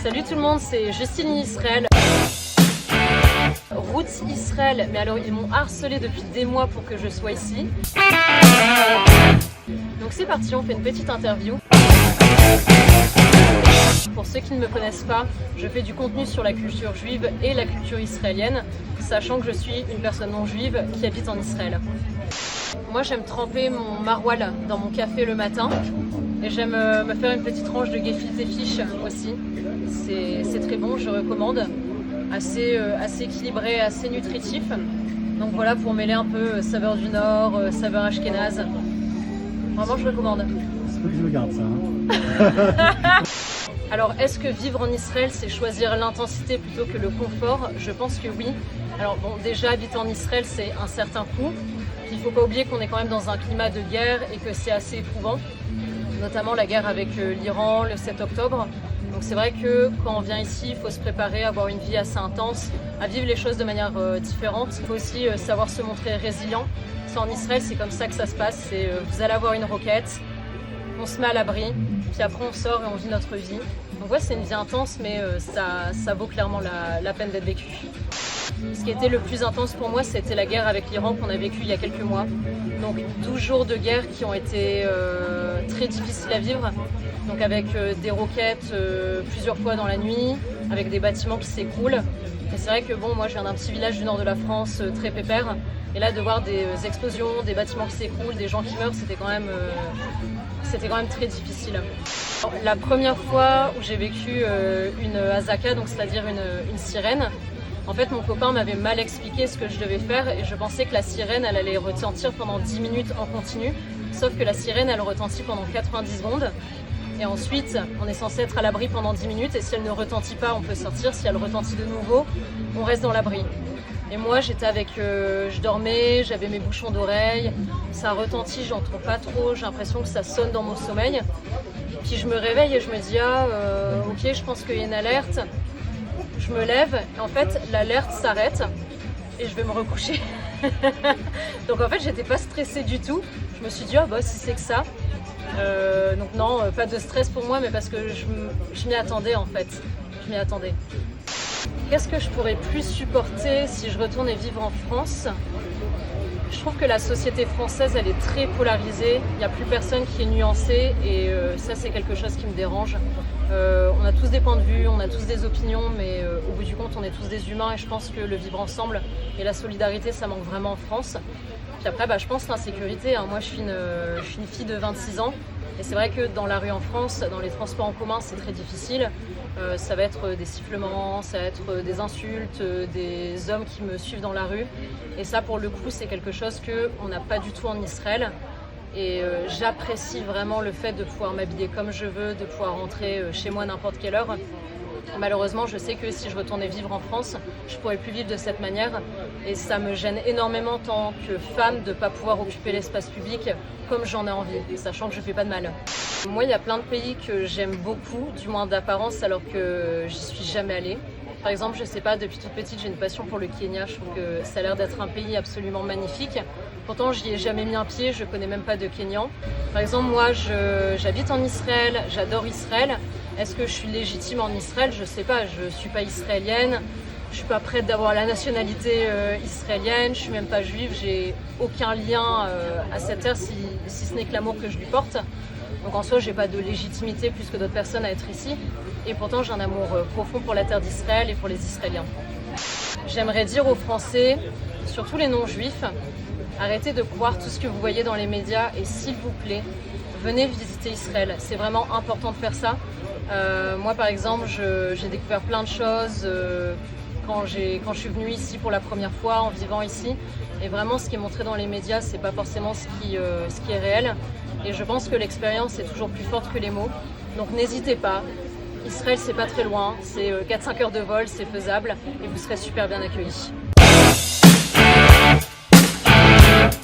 Salut tout le monde, c'est Justine Israël. Route Israël, mais alors ils m'ont harcelé depuis des mois pour que je sois ici. Donc c'est parti, on fait une petite interview. Pour ceux qui ne me connaissent pas, je fais du contenu sur la culture juive et la culture israélienne, sachant que je suis une personne non juive qui habite en Israël. Moi j'aime tremper mon maroilles dans mon café le matin et j'aime me faire une petite tranche de gefilte fish aussi. C'est très bon, je recommande. Assez équilibré, assez nutritif. Donc voilà, pour mêler un peu saveur du Nord, saveur ashkénaze. Vraiment, je recommande. C'est pas que je regarde ça. Alors, est-ce que vivre en Israël, c'est choisir l'intensité plutôt que le confort? Je pense que oui. Alors bon, déjà, habiter en Israël, c'est un certain coût. Il ne faut pas oublier qu'on est quand même dans un climat de guerre et que c'est assez éprouvant. Notamment la guerre avec l'Iran le 7 octobre. Donc c'est vrai que quand on vient ici, il faut se préparer à avoir une vie assez intense, à vivre les choses de manière différente. Il faut aussi savoir se montrer résilient. En Israël, c'est comme ça que ça se passe. Vous allez avoir une roquette, on se met à l'abri, puis après on sort et on vit notre vie. Donc ouais, c'est une vie intense, mais ça vaut clairement la peine d'être vécu. Ce qui était le plus intense pour moi, c'était la guerre avec l'Iran qu'on a vécue il y a quelques mois. Donc 12 jours de guerre qui ont été très difficiles à vivre. Donc avec des roquettes plusieurs fois dans la nuit, avec des bâtiments qui s'écroulent. Et c'est vrai que bon, moi je viens d'un petit village du nord de la France très pépère. Et là de voir des explosions, des bâtiments qui s'écroulent, des gens qui meurent, c'était quand même très difficile. Alors, la première fois où j'ai vécu une hazaka, donc c'est-à-dire une sirène, en fait mon copain m'avait mal expliqué ce que je devais faire et je pensais que la sirène elle allait retentir pendant 10 minutes en continu. Sauf que la sirène elle retentit pendant 90 secondes. Et ensuite, on est censé être à l'abri pendant 10 minutes et si elle ne retentit pas, on peut sortir. Si elle retentit de nouveau, on reste dans l'abri. Et moi, j'étais je dormais, j'avais mes bouchons d'oreilles, ça retentit, j'entends pas trop, j'ai l'impression que ça sonne dans mon sommeil. Puis je me réveille et je me dis, ok, je pense qu'il y a une alerte. Je me lève et en fait, l'alerte s'arrête et je vais me recoucher. Donc en fait, j'étais pas stressée du tout. Je me suis dit, si c'est que ça. Donc non, pas de stress pour moi, mais parce que je m'y attendais en fait. Je m'y attendais. Qu'est-ce que je pourrais plus supporter si je retournais vivre en France? Je trouve que la société française, elle est très polarisée. Il n'y a plus personne qui est nuancé et ça, c'est quelque chose qui me dérange. On a tous des points de vue, on a tous des opinions, mais au bout du compte, on est tous des humains et je pense que le vivre ensemble et la solidarité, ça manque vraiment en France. Puis après, je pense l'insécurité. Moi, je suis une fille de 26 ans et c'est vrai que dans la rue en France, dans les transports en commun, c'est très difficile. Ça va être des sifflements, ça va être des insultes, des hommes qui me suivent dans la rue. Et ça, pour le coup, c'est quelque chose qu'on n'a pas du tout en Israël. Et j'apprécie vraiment le fait de pouvoir m'habiller comme je veux, de pouvoir rentrer chez moi à n'importe quelle heure. Malheureusement, je sais que si je retournais vivre en France, je ne pourrais plus vivre de cette manière. Et ça me gêne énormément en tant que femme de ne pas pouvoir occuper l'espace public comme j'en ai envie, sachant que je ne fais pas de mal. Moi, il y a plein de pays que j'aime beaucoup, du moins d'apparence, alors que j'y suis jamais allée. Par exemple, je sais pas, depuis toute petite, j'ai une passion pour le Kenya. Je trouve que ça a l'air d'être un pays absolument magnifique. Pourtant, j'y ai jamais mis un pied, je connais même pas de Kenyan. Par exemple, moi, j'habite en Israël, j'adore Israël. Est-ce que je suis légitime en Israël? Je sais pas, je suis pas israélienne. Je suis pas prête d'avoir la nationalité israélienne. Je suis même pas juive. J'ai aucun lien à cette terre si ce n'est que l'amour que je lui porte. Donc en soi, j'ai pas de légitimité plus que d'autres personnes à être ici. Et pourtant, j'ai un amour profond pour la terre d'Israël et pour les Israéliens. J'aimerais dire aux Français, surtout les non-juifs, arrêtez de croire tout ce que vous voyez dans les médias et s'il vous plaît, venez visiter Israël. C'est vraiment important de faire ça. Moi, par exemple, j'ai découvert plein de choses quand je suis venue ici pour la première fois, en vivant ici. Et vraiment, ce qui est montré dans les médias, c'est pas forcément ce qui est réel. Et je pense que l'expérience est toujours plus forte que les mots. Donc n'hésitez pas. Israël, c'est pas très loin, c'est 4-5 heures de vol, c'est faisable et vous serez super bien accueillis.